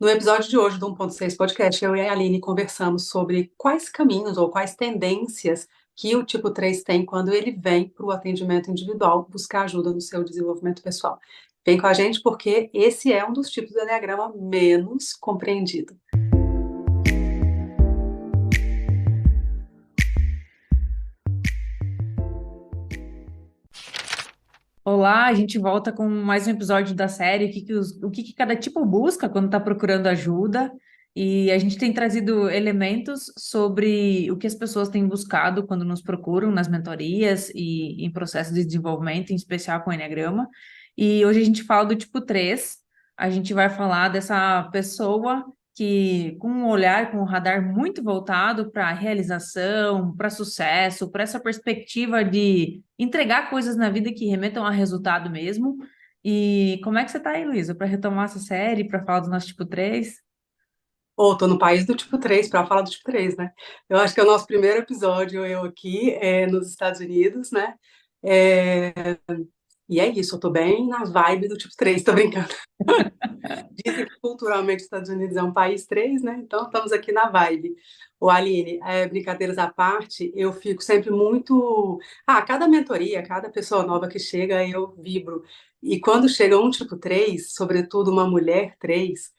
No episódio de hoje do 1.6 Podcast, eu e a Aline conversamos sobre quais caminhos ou quais tendências que o tipo 3 tem quando ele vem para o atendimento individual buscar ajuda no seu desenvolvimento pessoal. Vem com a gente porque esse é um dos tipos do Enneagrama menos compreendido. Olá, a gente volta com mais um episódio da série, o que que cada tipo busca quando está procurando ajuda. E a gente tem trazido elementos sobre o que as pessoas têm buscado quando nos procuram nas mentorias e em processos de desenvolvimento, em especial com o Eneagrama. E hoje a gente fala do tipo 3. A gente vai falar dessa pessoa que, com um olhar, com um radar muito voltado para realização, para sucesso, para essa perspectiva de entregar coisas na vida que remetam a resultado mesmo. E como é que você está aí, Luísa, para retomar essa série, para falar do nosso tipo 3? Ou tô no país do tipo 3 para falar do tipo 3, né? Eu acho que é o nosso primeiro episódio, eu aqui, nos Estados Unidos, né? É, E é isso, eu tô bem na vibe do tipo 3, tô brincando. Dizem que culturalmente os Estados Unidos é um país 3, né? Então estamos aqui na vibe. O Aline, brincadeiras à parte, eu fico sempre muito. Cada mentoria, cada pessoa nova que chega, eu vibro. E quando chega um tipo 3, sobretudo uma mulher 3,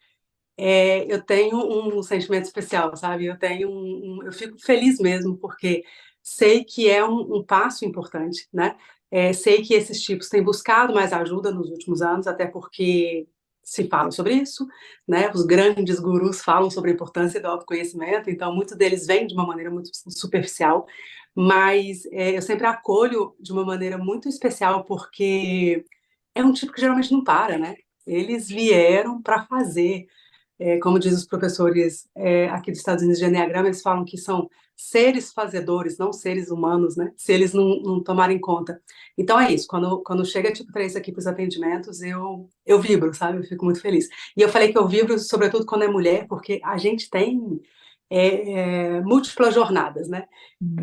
eu tenho um sentimento especial, sabe? Eu fico feliz mesmo, porque sei que é um passo importante, né? Sei que esses tipos têm buscado mais ajuda nos últimos anos, até porque se fala sobre isso, né? Os grandes gurus falam sobre a importância do autoconhecimento, então muitos deles vêm de uma maneira muito superficial, mas eu sempre acolho de uma maneira muito especial, porque é um tipo que geralmente não para, né? Eles vieram para fazer. Como diz os professores aqui dos Estados Unidos de Enneagrama, eles falam que são seres fazedores, não seres humanos, né? Se eles não tomarem conta. Então é isso, quando chega tipo 3 aqui para os atendimentos, eu vibro, sabe? Eu fico muito feliz. E eu falei que eu vibro, sobretudo quando é mulher, porque a gente tem múltiplas jornadas, né?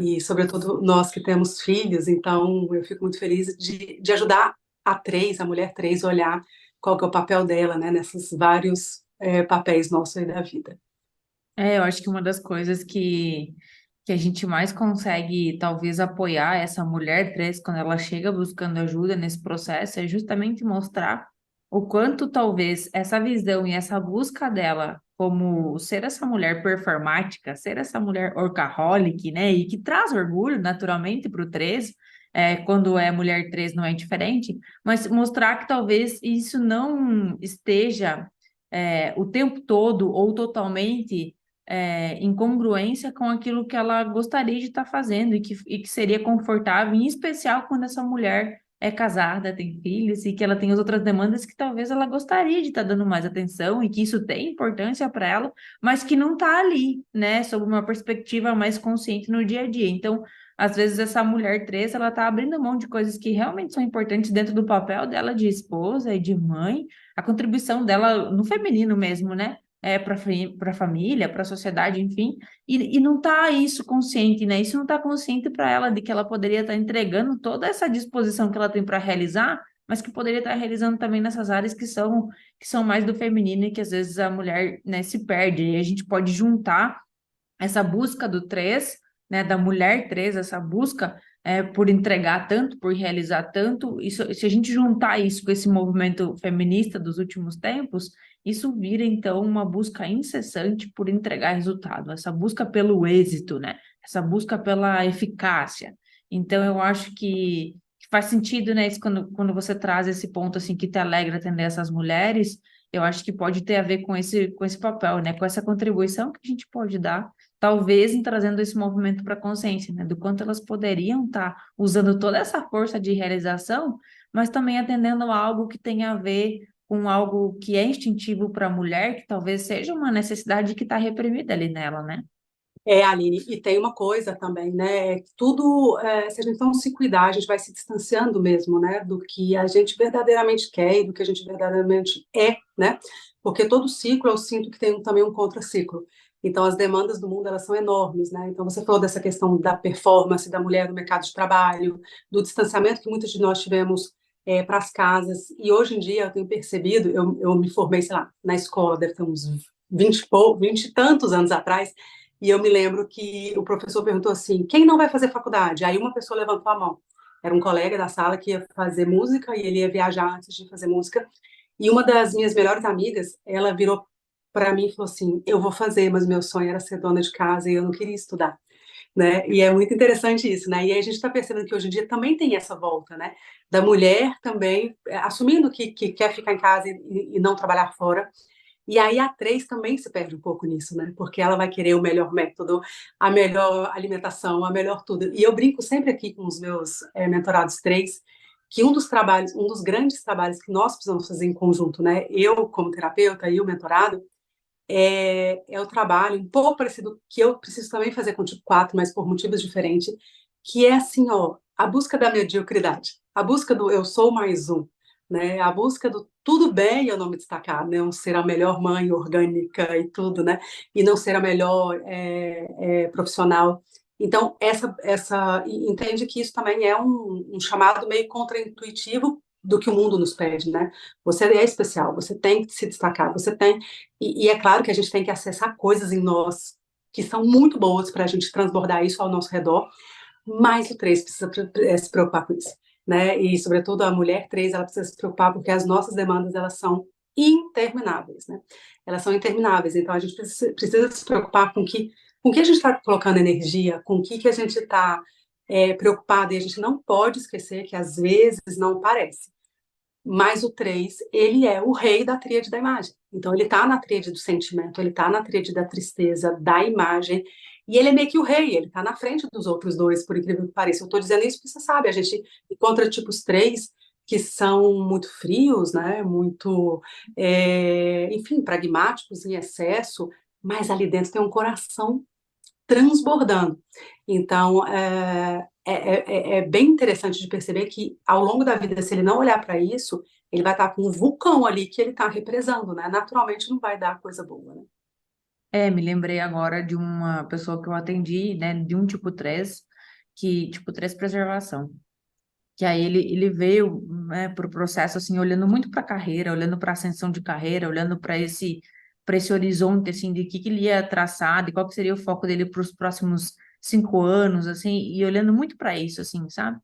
E sobretudo nós que temos filhos, então eu fico muito feliz de ajudar a mulher 3, a olhar qual que é o papel dela, né? Nesses vários papéis nossos aí da vida. Eu acho que uma das coisas que a gente mais consegue, talvez, apoiar essa mulher trans quando ela chega buscando ajuda nesse processo é justamente mostrar o quanto, talvez, essa visão e essa busca dela como ser essa mulher performática, ser essa mulher workaholic, né, e que traz orgulho, naturalmente, para o 3, quando é mulher 3 não é diferente, mas mostrar que talvez isso não esteja o tempo todo ou totalmente em congruência com aquilo que ela gostaria de estar fazendo e que seria confortável, em especial quando essa mulher é casada, tem filhos e que ela tem as outras demandas que talvez ela gostaria de estar dando mais atenção e que isso tem importância para ela, mas que não está ali, né, sob uma perspectiva mais consciente no dia a dia. Então, às vezes essa mulher 3, ela está abrindo mão de coisas que realmente são importantes dentro do papel dela de esposa e de mãe, a contribuição dela no feminino mesmo, né? Para a família, para a sociedade, enfim, e não está isso consciente, né? Isso não está consciente para ela de que ela poderia estar entregando toda essa disposição que ela tem para realizar, mas que poderia estar realizando também nessas áreas que são mais do feminino e que às vezes a mulher, né, se perde. E a gente pode juntar essa busca do 3, né, da mulher 3, essa busca por entregar tanto, por realizar tanto, isso, se a gente juntar isso com esse movimento feminista dos últimos tempos, isso vira, então, uma busca incessante por entregar resultado, essa busca pelo êxito, né, essa busca pela eficácia. Então, eu acho que faz sentido, né, isso quando você traz esse ponto, assim, que te alegra atender essas mulheres, eu acho que pode ter a ver com esse papel, né, com essa contribuição que a gente pode dar talvez em trazendo esse movimento para a consciência, né, do quanto elas poderiam estar usando toda essa força de realização, mas também atendendo a algo que tem a ver com algo que é instintivo para a mulher, que talvez seja uma necessidade que está reprimida ali nela, né? Aline, e tem uma coisa também, né? Tudo, se a gente não se cuidar, a gente vai se distanciando mesmo, né? Do que a gente verdadeiramente quer e do que a gente verdadeiramente é, né? Porque todo ciclo, eu sinto que tem também um contraciclo. Então, as demandas do mundo, elas são enormes, né? Então, você falou dessa questão da performance da mulher no mercado de trabalho, do distanciamento que muitas de nós tivemos para as casas. E hoje em dia eu tenho percebido, eu me formei, sei lá, na escola, deve ter uns 20 e tantos anos atrás, e eu me lembro que o professor perguntou assim: quem não vai fazer faculdade? Aí uma pessoa levantou a mão. Era um colega da sala que ia fazer música e ele ia viajar antes de fazer música. E uma das minhas melhores amigas, ela virou para mim e falou assim: eu vou fazer, mas meu sonho era ser dona de casa e eu não queria estudar, né? E é muito interessante isso, né? E aí a gente está percebendo que hoje em dia também tem essa volta, né? Da mulher também assumindo que quer ficar em casa e não trabalhar fora. E aí a três também se perde um pouco nisso, né? Porque ela vai querer o melhor método, a melhor alimentação, a melhor tudo. E eu brinco sempre aqui com os meus mentorados três que um dos trabalhos, um dos grandes trabalhos que nós precisamos fazer em conjunto, né? Eu como terapeuta e o mentorado, é o trabalho um pouco parecido que eu preciso também fazer com o tipo 4, mas por motivos diferentes, que é assim, ó, a busca da mediocridade, a busca do eu sou mais um, né? A busca do tudo bem eu não me destacar, não ser a melhor mãe orgânica e tudo, né? E não ser a melhor profissional. Então, entende que isso também é um chamado meio contraintuitivo do que o mundo nos pede, né? Você é especial, você tem que se destacar, você tem e é claro que a gente tem que acessar coisas em nós que são muito boas para a gente transbordar isso ao nosso redor, mas o 3 precisa se preocupar com isso, né? E, sobretudo, a mulher 3 ela precisa se preocupar porque as nossas demandas, elas são intermináveis, né? Elas são intermináveis, então a gente precisa se preocupar com que a gente está colocando energia, com o que a gente está preocupado, e a gente não pode esquecer que, às vezes, não parece. Mas o 3 ele é o rei da tríade da imagem. Então, ele está na tríade do sentimento, ele está na tríade da tristeza, da imagem, e ele é meio que o rei, ele está na frente dos outros dois, por incrível que pareça. Eu estou dizendo isso porque você sabe, a gente encontra tipos 3 que são muito frios, né? Muito, enfim, pragmáticos em excesso, mas ali dentro tem um coração transbordando. Então, é bem interessante de perceber que, ao longo da vida, se ele não olhar para isso, ele vai estar com um vulcão ali que ele está represando, né? Naturalmente não vai dar coisa boa, né? Me lembrei agora de uma pessoa que eu atendi, né, de um tipo 3 que, tipo 3 preservação. Que aí ele veio, né, para o processo, assim, olhando muito para a carreira, olhando para a ascensão de carreira, olhando para esse horizonte, assim, de que ele ia traçar, de qual que seria o foco dele para os próximos 5 anos, assim, e olhando muito para isso, assim, sabe?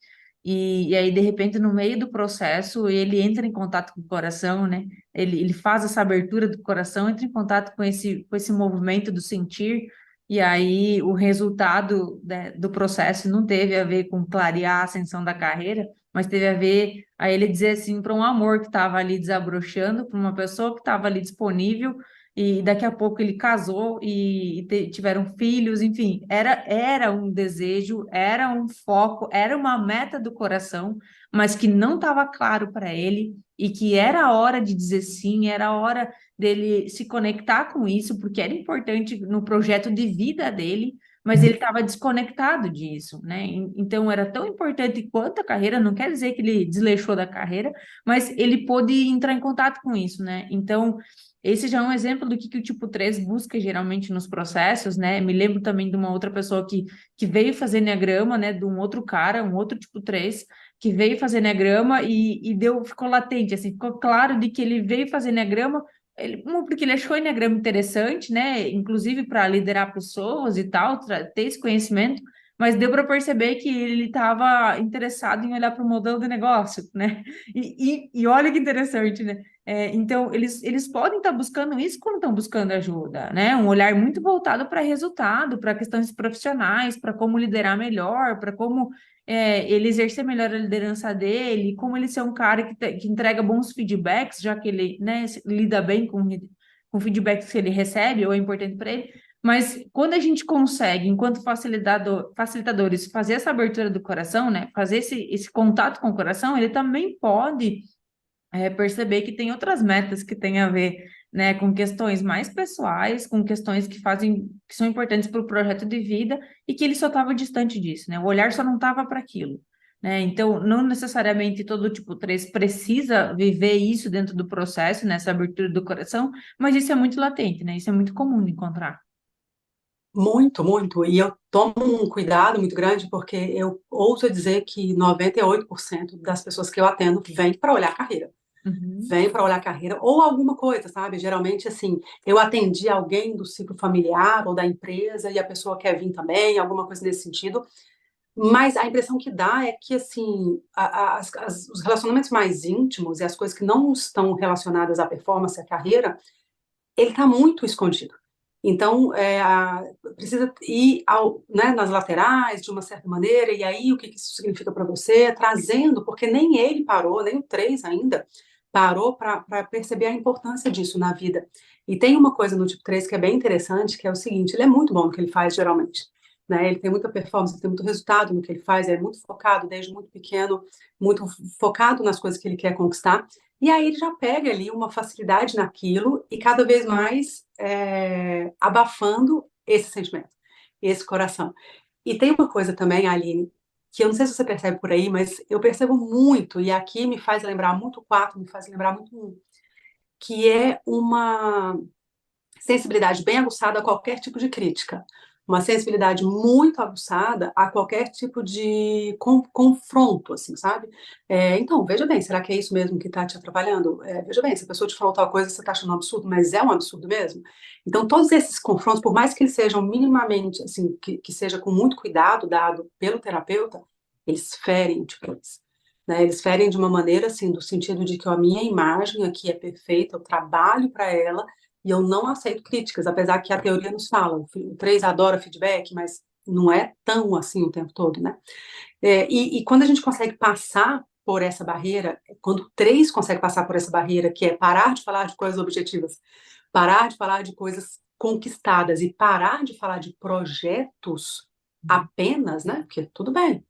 E aí, de repente, no meio do processo, ele entra em contato com o coração, né? Ele faz essa abertura do coração, entra em contato com esse movimento do sentir, e aí o resultado, né, do processo não teve a ver com clarear a ascensão da carreira, mas teve a ver a ele dizer assim para um amor que estava ali desabrochando, para uma pessoa que estava ali disponível, e daqui a pouco ele casou e tiveram filhos, enfim, era um desejo, era um foco, era uma meta do coração, mas que não estava claro para ele, e que era a hora de dizer sim, era a hora dele se conectar com isso, porque era importante no projeto de vida dele, mas ele estava desconectado disso, né? Então era tão importante quanto a carreira, não quer dizer que ele desleixou da carreira, mas ele pôde entrar em contato com isso, né? Então, esse já é um exemplo do que o tipo 3 busca geralmente nos processos, né? Me lembro também de uma outra pessoa que veio fazer enneagrama, né? De um outro cara, um outro tipo 3 que veio fazer enneagrama ficou latente, assim, ficou claro de que ele veio fazer enneagrama porque ele achou o enneagrama interessante, né? Inclusive para liderar pessoas e tal, ter esse conhecimento, mas deu para perceber que ele estava interessado em olhar para o modelo de negócio, né? E olha que interessante, né? Então, eles podem estar buscando isso quando estão buscando ajuda, né? Um olhar muito voltado para resultado, para questões profissionais, para como liderar melhor, para como ele exercer melhor a liderança dele, como ele ser um cara que entrega bons feedbacks, já que ele, né, lida bem com feedbacks que ele recebe, ou é importante para ele. Mas quando a gente consegue, enquanto facilitadores, fazer essa abertura do coração, né, fazer esse contato com o coração, ele também pode perceber que tem outras metas que têm a ver, né, com questões mais pessoais, com questões que são importantes para o projeto de vida e que ele só estava distante disso, né? O olhar só não estava para aquilo, né? Então, não necessariamente todo tipo 3 precisa viver isso dentro do processo, nessa abertura do coração, mas isso é muito latente, né? Isso é muito comum de encontrar. Muito, muito. E eu tomo um cuidado muito grande, porque eu ouso dizer que 98% das pessoas que eu atendo vêm para olhar a carreira. Uhum. Vêm para olhar a carreira ou alguma coisa, sabe? Geralmente, assim, eu atendi alguém do ciclo familiar ou da empresa e a pessoa quer vir também, alguma coisa nesse sentido. Mas a impressão que dá é que, assim, os relacionamentos mais íntimos e as coisas que não estão relacionadas à performance, à carreira, ele está muito escondido. Então, precisa ir né, nas laterais, de uma certa maneira, e aí o que isso significa para você, trazendo, porque nem ele parou, nem o 3 ainda, parou para perceber a importância disso na vida. E tem uma coisa no tipo 3 que é bem interessante, que é o seguinte, ele é muito bom no que ele faz, geralmente. Né? Ele tem muita performance, ele tem muito resultado no que ele faz, é muito focado desde muito pequeno, muito focado nas coisas que ele quer conquistar, e aí ele já pega ali uma facilidade naquilo e cada vez mais abafando esse sentimento, esse coração. E tem uma coisa também, Aline, que eu não sei se você percebe por aí, mas eu percebo muito, e aqui me faz lembrar muito o 4, me faz lembrar muito o 1, que é uma sensibilidade bem aguçada a qualquer tipo de crítica, uma sensibilidade muito aguçada a qualquer tipo de confronto, assim, sabe? Então, veja bem, será que é isso mesmo que está te atrapalhando? Veja bem, se a pessoa te falou tal coisa, você está achando um absurdo, mas é um absurdo mesmo? Então, todos esses confrontos, por mais que eles sejam minimamente, assim, que seja com muito cuidado dado pelo terapeuta, eles ferem, tipo, né? Eles ferem de uma maneira, assim, do sentido de que a minha imagem aqui é perfeita, eu trabalho para ela, e eu não aceito críticas, apesar que a teoria nos fala, o 3 adora feedback, mas não é tão assim o tempo todo, né? E quando a gente consegue passar por essa barreira, quando o 3 consegue passar por essa barreira, que é parar de falar de coisas objetivas, parar de falar de coisas conquistadas e parar de falar de projetos apenas, né? Porque tudo bem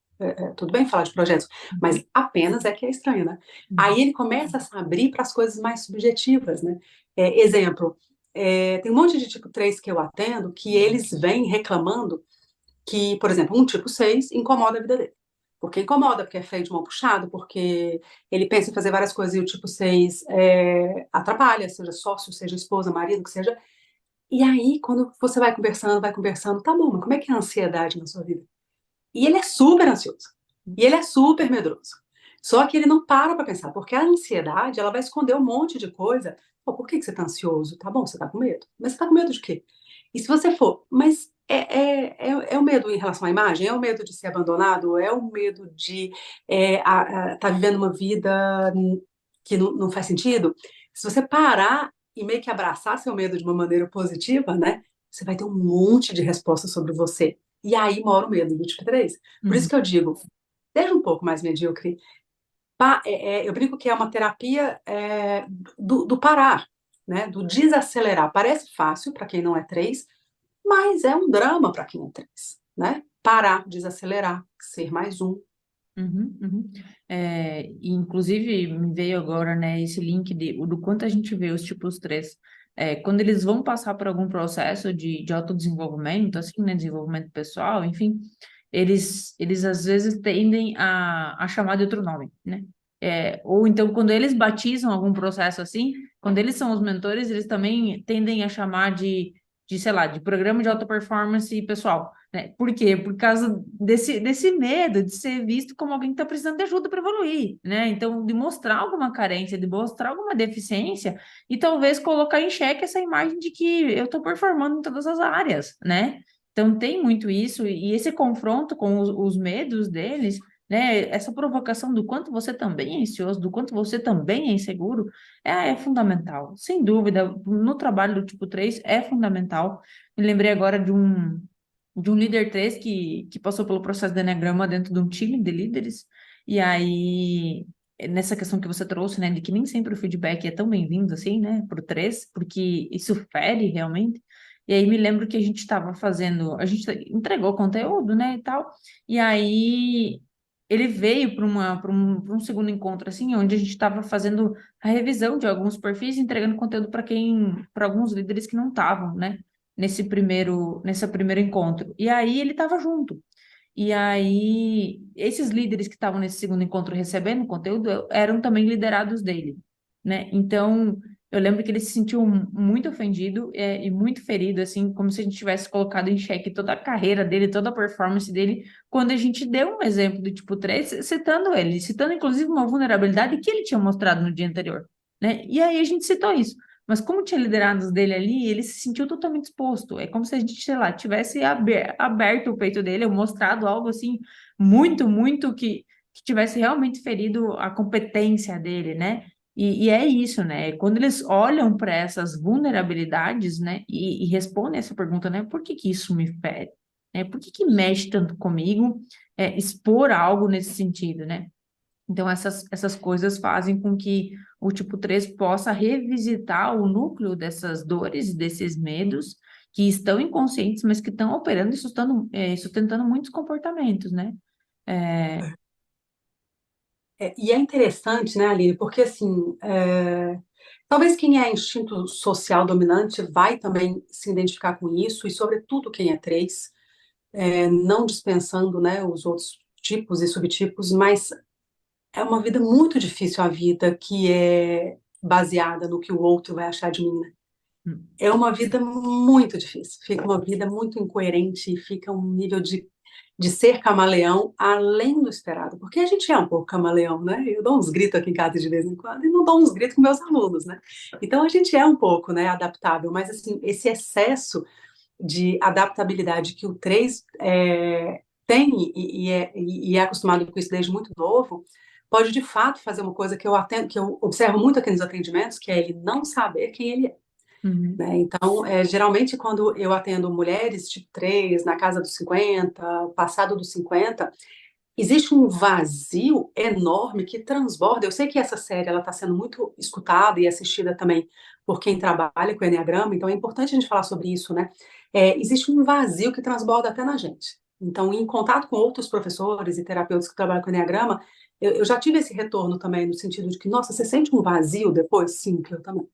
falar de projetos, mas apenas é que é estranho, né? Uhum. Aí ele começa a se abrir para as coisas mais subjetivas, né? Exemplo, tem um monte de tipo 3 que eu atendo que eles vêm reclamando que, por exemplo, um tipo 6 incomoda a vida dele. Porque incomoda, porque é freio de mão puxado, porque ele pensa em fazer várias coisas e o tipo 6 atrapalha, seja sócio, seja esposa, marido, que seja. E aí, quando você vai conversando, tá bom, mas como é que é a ansiedade na sua vida? E ele é super ansioso. E ele é super medroso. Só que ele não para pensar, porque a ansiedade, ela vai esconder um monte de coisa. Pô, por que você está ansioso? Tá bom, você está com medo. Mas você está com medo de quê? E se você for, mas é o medo em relação à imagem? É o medo de ser abandonado? É o medo de estar vivendo uma vida que não faz sentido? Se você parar e meio que abraçar seu medo de uma maneira positiva, né? Você vai ter um monte de respostas sobre você. E aí mora o medo do tipo 3. Por isso Uhum. que eu digo, seja um pouco mais medíocre. Eu brinco que é uma terapia do parar, né? Do desacelerar. Parece fácil para quem não é 3, mas é um drama para quem é 3, né? Parar, desacelerar, ser mais um. Uhum, uhum. E, inclusive, me veio agora, né, esse link do quanto a gente vê os tipos 3. Quando eles vão passar por algum processo de autodesenvolvimento, assim, né, desenvolvimento pessoal, enfim, eles às vezes tendem a chamar de outro nome, né? Ou então, quando eles batizam algum processo assim, quando eles são os mentores, eles também tendem a chamar sei lá, de programa de alta performance pessoal, né? Por quê? Por causa desse medo de ser visto como alguém que está precisando de ajuda para evoluir, né? Então, de mostrar alguma carência, de mostrar alguma deficiência e talvez colocar em xeque essa imagem de que eu estou performando em todas as áreas, né? Então, tem muito isso, e esse confronto com os medos deles, né? Essa provocação do quanto você também é ansioso, do quanto você também é inseguro, é fundamental. Sem dúvida, no trabalho do tipo 3 é fundamental. Me lembrei agora de um líder 3 que passou pelo processo de Eneagrama dentro de um time de líderes, e aí, nessa questão que você trouxe, né, de que nem sempre o feedback é tão bem-vindo assim, né, pro 3, porque isso fere realmente. E aí me lembro que a gente estava fazendo, a gente entregou conteúdo, né, e tal, e aí ele veio para um segundo encontro, assim, onde a gente estava fazendo a revisão de alguns perfis, e entregando conteúdo para alguns líderes que não estavam, né? Nesse primeiro encontro. E aí ele estava junto. E aí, esses líderes que estavam nesse segundo encontro recebendo conteúdo eram também liderados dele, né? Então, Eu lembro que ele se sentiu muito ofendido e muito ferido, assim, como se a gente tivesse colocado em xeque toda a carreira dele, toda a performance dele, quando a gente deu um exemplo do tipo 3 citando ele, citando inclusive uma vulnerabilidade que ele tinha mostrado no dia anterior, né? E aí a gente citou isso. Mas como tinha liderados dele ali, ele se sentiu totalmente exposto. É como se a gente, sei lá, tivesse aberto o peito dele, ou mostrado algo assim, muito que tivesse realmente ferido a competência dele, né? E é isso, né? Quando eles olham para essas vulnerabilidades, né, e respondem essa pergunta, né, por que que isso me fere? Por que que mexe tanto comigo, expor algo nesse sentido, né? Então, essas coisas fazem com que o tipo 3 possa revisitar o núcleo dessas dores, desses medos, que estão inconscientes, mas que estão operando e sustentando muitos comportamentos, né? É, E é interessante, né, Aline, porque assim, talvez quem é instinto social dominante vai também se identificar com isso, e sobretudo quem é três, não dispensando, né, os outros tipos e subtipos, mas é uma vida muito difícil a vida que é baseada no que o outro vai achar de mim, né? É uma vida muito difícil, fica uma vida muito incoerente, fica um nível de ser camaleão além do esperado, porque a gente é um pouco camaleão, né? Eu dou uns gritos aqui em casa de vez em quando e não dou uns gritos com meus alunos, né? Então a gente é um pouco, né, adaptável, mas assim, esse excesso de adaptabilidade que o 3 tem e é acostumado com isso desde muito novo, pode de fato fazer uma coisa que eu atendo, que eu observo muito aqui nos atendimentos, que é ele não saber quem ele é. uhum, Né? Então, geralmente, quando eu atendo mulheres tipo 3, na casa dos 50, passado dos 50, existe um vazio enorme que transborda. Eu sei que essa série ela está sendo muito escutada e assistida também por quem trabalha com o Enneagrama, então é importante a gente falar sobre isso, né? Existe um vazio que transborda até na gente. Então, em contato com outros professores e terapeutas que trabalham com o Enneagrama, eu já tive esse retorno também, no sentido de que, nossa, você sente um vazio depois? Sim, que eu também.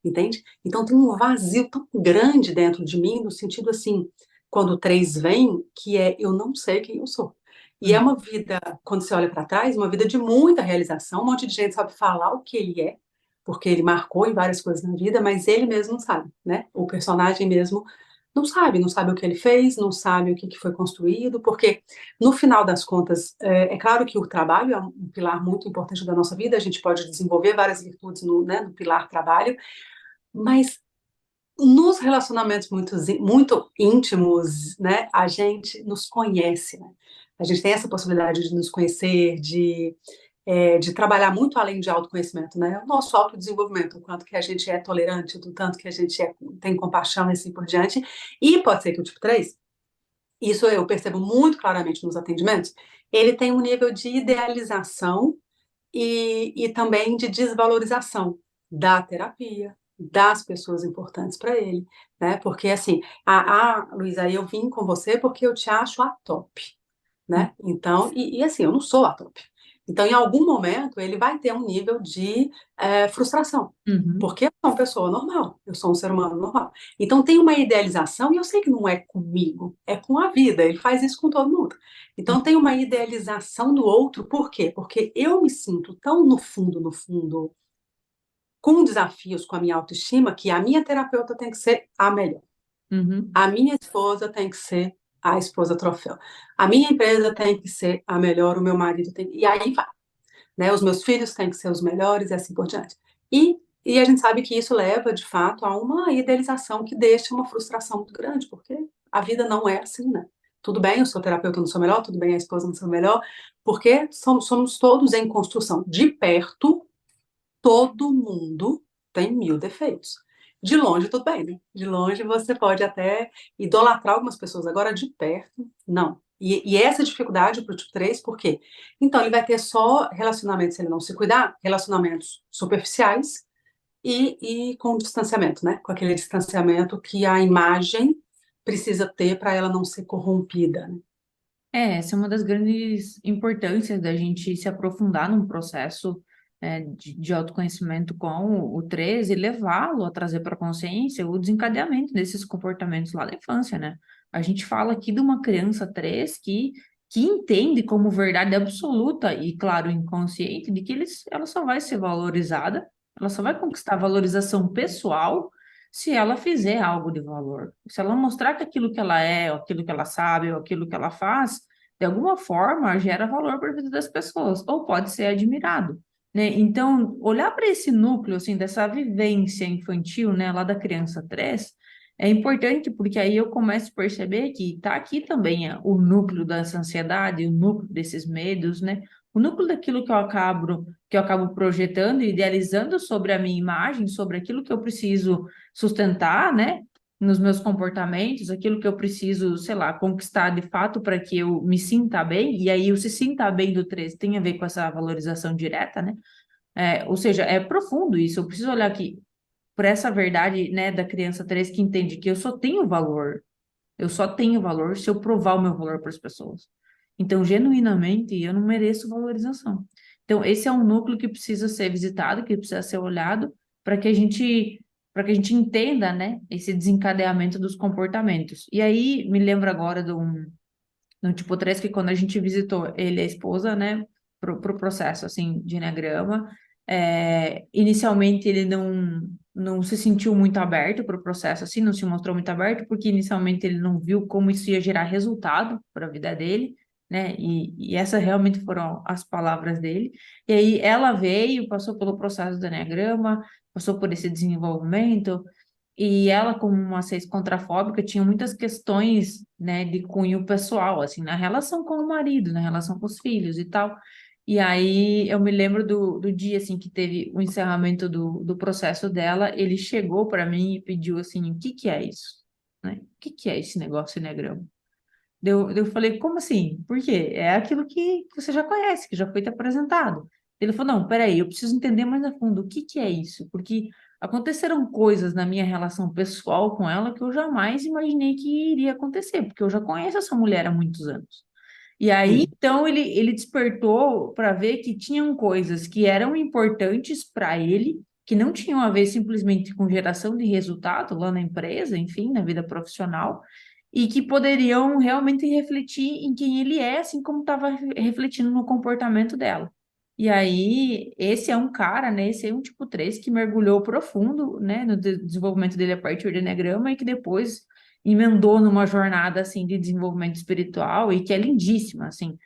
Entende? Então, tem um vazio tão grande dentro de mim, no sentido assim, quando o 3 vem, que é eu não sei quem eu sou. E é uhum, uma vida, quando você olha para trás, uma vida de muita realização. Um monte de gente sabe falar o que ele é, porque ele marcou em várias coisas na vida, mas ele mesmo não sabe, né? O personagem mesmo não sabe o que ele fez, não sabe o que foi construído, porque no final das contas, é claro que o trabalho é um pilar muito importante da nossa vida, a gente pode desenvolver várias virtudes no, né, no pilar trabalho, mas nos relacionamentos muito íntimos, né, a gente nos conhece, né? A gente tem essa possibilidade de nos conhecer, de trabalhar muito além de autoconhecimento, né? O nosso autodesenvolvimento, o quanto que a gente é tolerante, do tanto que a gente tem compaixão e assim por diante. E pode ser que o tipo 3, isso eu percebo muito claramente nos atendimentos, ele tem um nível de idealização e também de desvalorização da terapia, das pessoas importantes para ele, né? Porque assim, Luísa, eu vim com você porque eu te acho a top, né? Então, assim, eu não sou a top. Então, em algum momento, ele vai ter um nível de frustração, uhum, porque eu sou uma pessoa normal, eu sou um ser humano normal. Então, tem uma idealização, e eu sei que não é comigo, é com a vida, ele faz isso com todo mundo. Então, tem uma idealização do outro, por quê? Porque eu me sinto tão no fundo, com desafios com a minha autoestima, que a minha terapeuta tem que ser a melhor. uhum, A minha esposa tem que ser a esposa troféu. A minha empresa tem que ser a melhor, o meu marido tem. E aí vai. Né? Os meus filhos têm que ser os melhores e assim por diante. E a gente sabe que isso leva, de fato, a uma idealização que deixa uma frustração muito grande, porque a vida não é assim, né? Tudo bem, eu sou terapeuta, não sou melhor, tudo bem, a esposa não sou melhor, porque somos todos em construção. De perto, todo mundo tem mil defeitos. De longe, tudo bem, né? De longe você pode até idolatrar algumas pessoas, agora de perto, não. E essa dificuldade para o tipo 3, por quê? Então, ele vai ter só relacionamentos, se ele não se cuidar, relacionamentos superficiais e com distanciamento, né? Com aquele distanciamento que a imagem precisa ter para ela não ser corrompida, né? Essa é uma das grandes importâncias da gente se aprofundar num processo de autoconhecimento com o 13 e levá-lo a trazer para a consciência o desencadeamento desses comportamentos lá da infância, né? A gente fala aqui de uma criança 3 que entende como verdade absoluta e, claro, inconsciente de que ela só vai ser valorizada Ela só vai conquistar valorização pessoal se ela fizer algo de valor. Se ela mostrar que aquilo que ela é, ou aquilo que ela sabe, ou aquilo que ela faz, de alguma forma gera valor para a vida das pessoas, ou pode ser admirado, né? Então, olhar para esse núcleo, assim, dessa vivência infantil, né, lá da criança 3, é importante porque aí eu começo a perceber que está aqui também o núcleo dessa ansiedade, o núcleo desses medos, né? O núcleo daquilo que eu acabo projetando e idealizando sobre a minha imagem, sobre aquilo que eu preciso sustentar, né? Nos meus comportamentos, aquilo que eu preciso, sei lá, conquistar de fato para que eu me sinta bem, e aí o se sinta bem do 13 tem a ver com essa valorização direta, né? Ou seja, é profundo isso, eu preciso olhar aqui por essa verdade, né, da criança 3 que entende que eu só tenho valor se eu provar o meu valor para as pessoas. Então, genuinamente, eu não mereço valorização. Então, esse é um núcleo que precisa ser visitado, que precisa ser olhado, para que a gente, para que a gente entenda, né, esse desencadeamento dos comportamentos. E aí, me lembro agora no tipo 3 que quando a gente visitou ele e a esposa, né, pro processo, assim, de eneagrama, inicialmente ele não se sentiu muito aberto para o processo, assim, não se mostrou muito aberto, porque inicialmente ele não viu como isso ia gerar resultado para a vida dele, né, e essas realmente foram as palavras dele. E aí ela veio, passou pelo processo do eneagrama, passou por esse desenvolvimento, e ela, como uma seis contrafóbica, tinha muitas questões, né, de cunho pessoal, assim, na relação com o marido, na relação com os filhos e tal. E aí eu me lembro do dia, assim, que teve o encerramento do processo dela, ele chegou para mim e pediu, assim, o que que é isso? Né? O que que é esse negócio Eneagrama? Eu falei, como assim? Por quê? É aquilo que você já conhece, que já foi te apresentado. Ele falou, não, peraí, eu preciso entender mais a fundo o que que é isso, porque aconteceram coisas na minha relação pessoal com ela que eu jamais imaginei que iria acontecer, porque eu já conheço essa mulher há muitos anos. E aí, Sim. então, ele despertou para ver que tinham coisas que eram importantes para ele, que não tinham a ver simplesmente com geração de resultado lá na empresa, enfim, na vida profissional, e que poderiam realmente refletir em quem ele é, assim como estava refletindo no comportamento dela. E aí, esse é um cara, né? Esse é um tipo 3 que mergulhou profundo, né, no desenvolvimento dele a partir do Eneagrama e que depois emendou numa jornada, assim, de desenvolvimento espiritual e que é lindíssima, assim,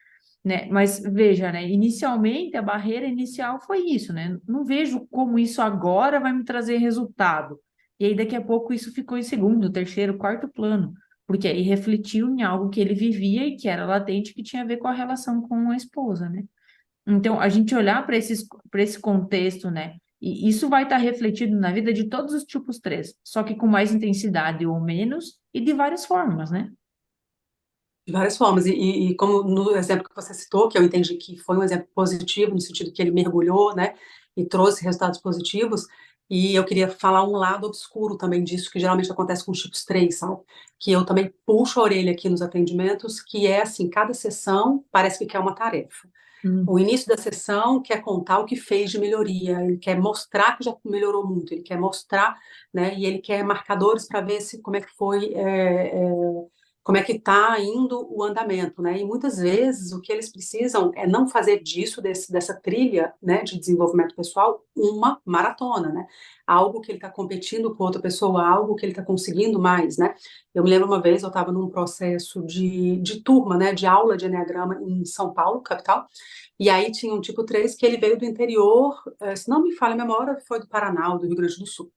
né? Mas veja, né? Inicialmente, a barreira inicial foi isso, né? Não vejo como isso agora vai me trazer resultado. E aí, daqui a pouco, isso ficou em segundo, terceiro, quarto plano, porque aí refletiu em algo que ele vivia e que era latente, que tinha a ver com a relação com a esposa, né? Então, a gente olhar para esse contexto, né? E isso vai estar refletido na vida de todos os tipos 3, só que com mais intensidade ou menos, e de várias formas, né? De várias formas. E como no exemplo que você citou, que eu entendi que foi um exemplo positivo, no sentido que ele mergulhou, né, e trouxe resultados positivos, e eu queria falar um lado obscuro também disso, que geralmente acontece com os tipos 3, sabe? Que eu também puxo a orelha aqui nos atendimentos, que é assim, cada sessão parece que quer uma tarefa. O Hum. início da sessão quer contar o que fez de melhoria, ele quer mostrar que já melhorou muito, ele quer mostrar, né, e ele quer marcadores para ver se como é que foi, como é que está indo o andamento, né? E muitas vezes o que eles precisam é não fazer disso, dessa trilha, né, de desenvolvimento pessoal, uma maratona, né? Algo que ele está competindo com outra pessoa, algo que ele está conseguindo mais, né? Eu me lembro uma vez, eu estava num processo de turma, né, de aula de Enneagrama em São Paulo, capital, e aí tinha um tipo 3 que ele veio do interior, se não me falha a memória, foi do Paraná, ou do Rio Grande do Sul.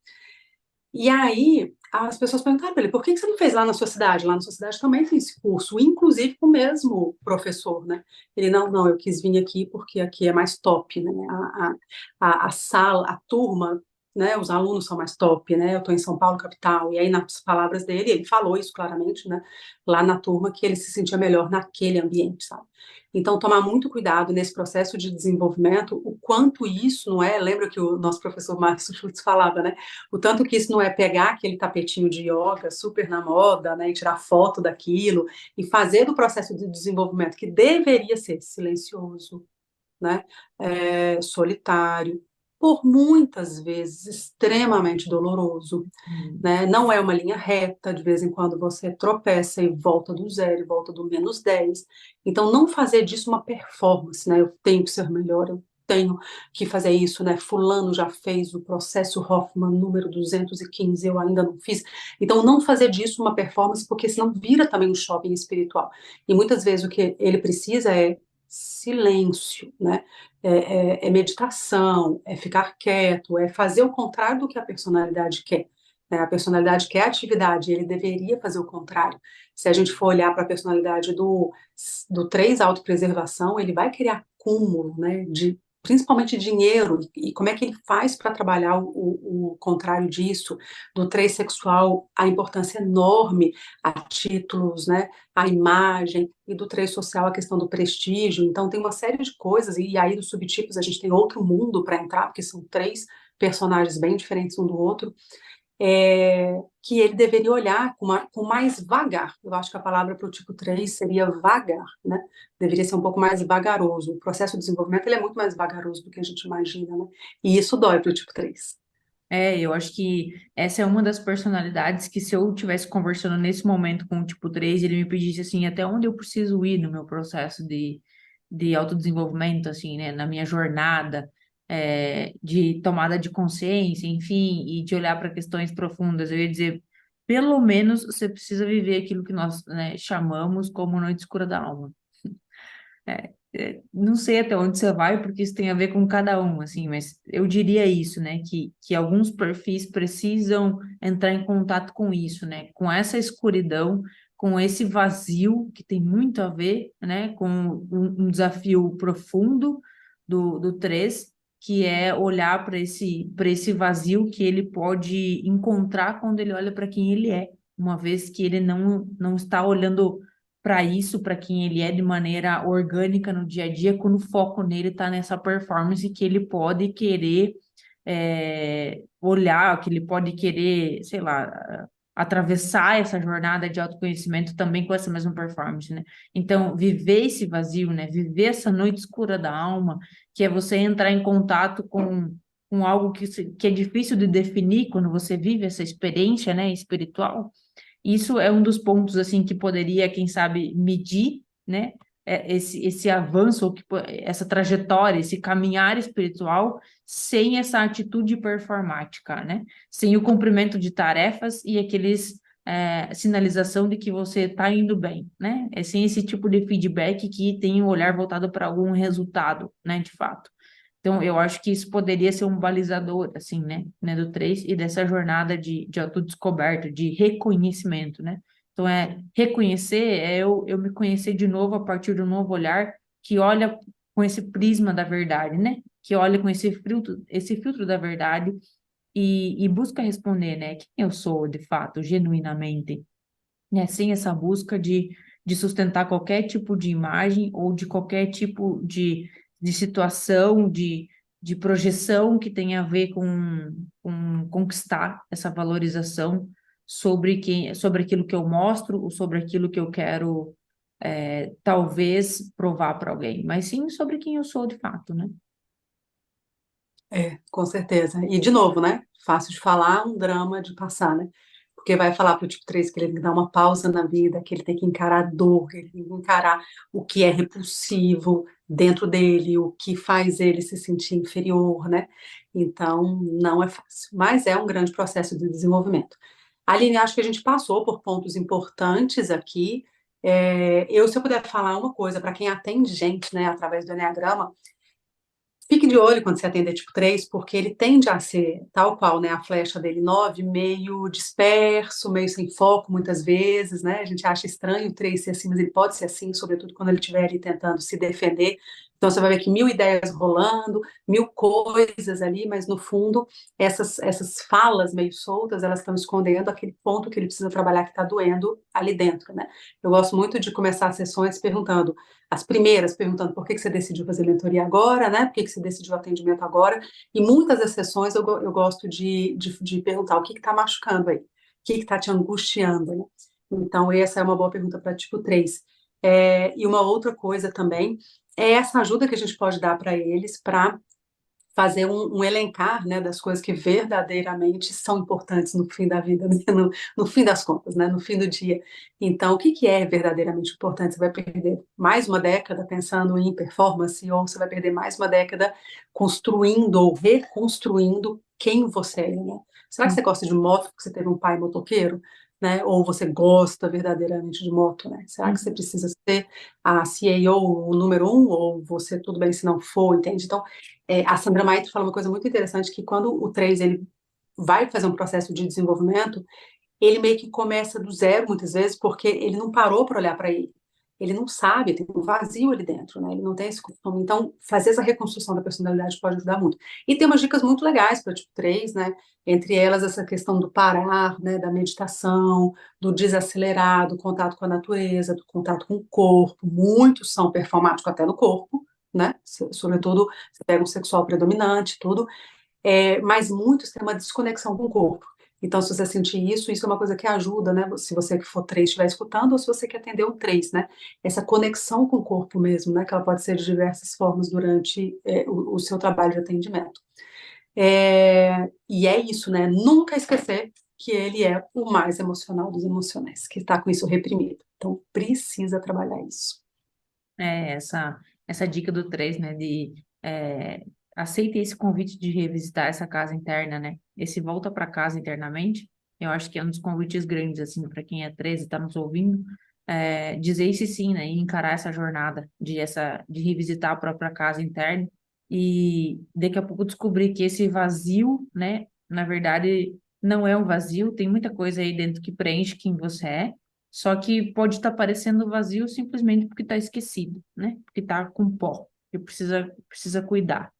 E aí as pessoas perguntaram para ele, por que você não fez lá na sua cidade? Lá na sua cidade também tem esse curso, inclusive com o mesmo professor, né? Ele, não, eu quis vir aqui porque aqui é mais top, né? A sala, a turma, né? Os alunos são mais top, né? Eu estou em São Paulo, capital, e aí nas palavras dele, ele falou isso claramente, né? Lá na turma, que ele se sentia melhor naquele ambiente, sabe? Então, tomar muito cuidado nesse processo de desenvolvimento, o quanto isso não é, lembra que o nosso professor Marcos Schultz falava, né? O tanto que isso não é pegar aquele tapetinho de yoga super na moda, né, e tirar foto daquilo, e fazer do processo de desenvolvimento, que deveria ser silencioso, né, solitário, por muitas vezes extremamente doloroso, Hum. né? Não é uma linha reta, de vez em quando você tropeça e volta do zero, volta do -10. Então, não fazer disso uma performance, né? Eu tenho que ser melhor, eu tenho que fazer isso, né? Fulano já fez o processo Hoffman número 215, eu ainda não fiz. Então, não fazer disso uma performance, porque senão vira também um shopping espiritual. E muitas vezes o que ele precisa é silêncio, né? É meditação, é ficar quieto, é fazer o contrário do que a personalidade quer. Né? A personalidade quer atividade, ele deveria fazer o contrário. Se a gente for olhar para a personalidade do 3 autopreservação, ele vai querer acúmulo, né, principalmente dinheiro, e como é que ele faz para trabalhar o contrário disso. Do 3 sexual, a importância enorme a títulos, né, a imagem, e do 3 social, a questão do prestígio. Então, tem uma série de coisas, e aí dos subtipos a gente tem outro mundo para entrar, porque são 3 personagens bem diferentes um do outro, que ele deveria olhar com mais vagar. Eu acho que a palavra para o tipo 3 seria vagar, né? Deveria ser um pouco mais vagaroso. O processo de desenvolvimento ele é muito mais vagaroso do que a gente imagina, né? E isso dói para o tipo 3. Eu acho que essa é uma das personalidades que se eu estivesse conversando nesse momento com o tipo 3 ele me pedisse assim, até onde eu preciso ir no meu processo de autodesenvolvimento, assim, né, na minha jornada, de tomada de consciência, enfim, e de olhar para questões profundas, eu ia dizer, pelo menos você precisa viver aquilo que nós, né, chamamos como noite escura da alma. Não sei até onde você vai, porque isso tem a ver com cada um, assim, mas eu diria isso, né, que alguns perfis precisam entrar em contato com isso, né, com essa escuridão, com esse vazio, que tem muito a ver, né, com um desafio profundo do 3, que é olhar para esse vazio que ele pode encontrar quando ele olha para quem ele é, uma vez que ele não está olhando para isso, para quem ele é de maneira orgânica no dia a dia, quando o foco nele está nessa performance que ele pode querer olhar, que ele pode querer, sei lá, atravessar essa jornada de autoconhecimento também com essa mesma performance, né? Então, viver esse vazio, né? Viver essa noite escura da alma, que é você entrar em contato com algo que é difícil de definir quando você vive essa experiência, né, espiritual. Isso é um dos pontos assim que poderia, quem sabe, medir, né, esse avanço, ou essa trajetória, esse caminhar espiritual, sem essa atitude performática, né? Sem o cumprimento de tarefas e aqueles sinalização de que você está indo bem, né? É sem esse tipo de feedback que tem o olhar voltado para algum resultado, né, de fato. Então, eu acho que isso poderia ser um balizador, assim, né, do 3 e dessa jornada de autodescoberta, de reconhecimento, né? Então, reconhecer, eu me conhecer de novo a partir de um novo olhar que olha com esse prisma da verdade, né? Que olha com esse filtro da verdade e busca responder, né? Quem eu sou, de fato, genuinamente, né? Sem essa busca de sustentar qualquer tipo de imagem ou de qualquer tipo de situação, de projeção que tenha a ver com conquistar essa valorização sobre aquilo que eu mostro ou sobre aquilo que eu quero, talvez, provar para alguém, mas sim sobre quem eu sou de fato, né? Com certeza. E, de novo, né? Fácil de falar, um drama de passar, né? Porque vai falar para o tipo 3 que ele tem que dar uma pausa na vida, que ele tem que encarar a dor, que ele tem que encarar o que é repulsivo dentro dele, o que faz ele se sentir inferior, né? Então, não é fácil, mas é um grande processo de desenvolvimento. Aline, acho que a gente passou por pontos importantes aqui. Se eu puder falar uma coisa para quem atende gente, né, através do Enneagrama, fique de olho quando você atender tipo 3, porque ele tende a ser, tal qual, né, a flecha dele 9, meio disperso, meio sem foco, muitas vezes, né? A gente acha estranho o 3 ser assim, mas ele pode ser assim, sobretudo quando ele estiver ali tentando se defender. Então você vai ver que mil ideias rolando, mil coisas ali, mas no fundo, essas falas meio soltas, elas estão escondendo aquele ponto que ele precisa trabalhar que está doendo ali dentro, né? Eu gosto muito de começar as sessões perguntando, as primeiras perguntando por que você decidiu fazer mentoria agora, né? Por que você decidiu atendimento agora? E muitas das sessões eu gosto de perguntar o que está machucando aí, o que está te angustiando, né? Então, essa é uma boa pergunta para tipo 3. E uma outra coisa também é essa ajuda que a gente pode dar para eles para fazer um elencar, né, das coisas que verdadeiramente são importantes no fim da vida, né, no fim das contas, né, no fim do dia. Então, o que que é verdadeiramente importante? Você vai perder mais uma década pensando em performance, ou você vai perder mais uma década construindo ou reconstruindo quem você é, né? Será que você gosta de moto porque você teve um pai motoqueiro? Né? Ou você gosta verdadeiramente de moto, né? Será que você Uhum. precisa ser a CEO, o número um, ou você tudo bem se não for, entende? Então, a Sandra Maito fala uma coisa muito interessante, que quando o 3 ele vai fazer um processo de desenvolvimento, ele meio que começa do zero, muitas vezes, porque ele não parou para olhar para ele. Ele não sabe, tem um vazio ali dentro, né? Ele não tem esse costume. Então, fazer essa reconstrução da personalidade pode ajudar muito. E tem umas dicas muito legais para tipo 3, né? Entre elas, essa questão do parar, né? Da meditação, do desacelerar, do contato com a natureza, do contato com o corpo. Muitos são performáticos até no corpo, né? Sobretudo, você pega um sexual predominante, tudo, mas muitos têm uma desconexão com o corpo. Então, se você sentir isso, isso é uma coisa que ajuda, né? Se você que for 3 estiver escutando, ou se você quer atender o 3, né? Essa conexão com o corpo mesmo, né? Que ela pode ser de diversas formas durante o seu trabalho de atendimento. E é isso, né? Nunca esquecer que ele é o mais emocional dos emocionais, que está com isso reprimido. Então, precisa trabalhar isso. Essa dica do 3, né, de aceite esse convite de revisitar essa casa interna, né? Esse volta para casa internamente, eu acho que é um dos convites grandes, assim, para quem é 13 e está nos ouvindo, dizer esse sim, né, e encarar essa jornada de revisitar a própria casa interna e daqui a pouco descobrir que esse vazio, né, na verdade, não é um vazio, tem muita coisa aí dentro que preenche quem você é, só que pode estar parecendo vazio simplesmente porque está esquecido, né? Porque está com pó, que precisa cuidar.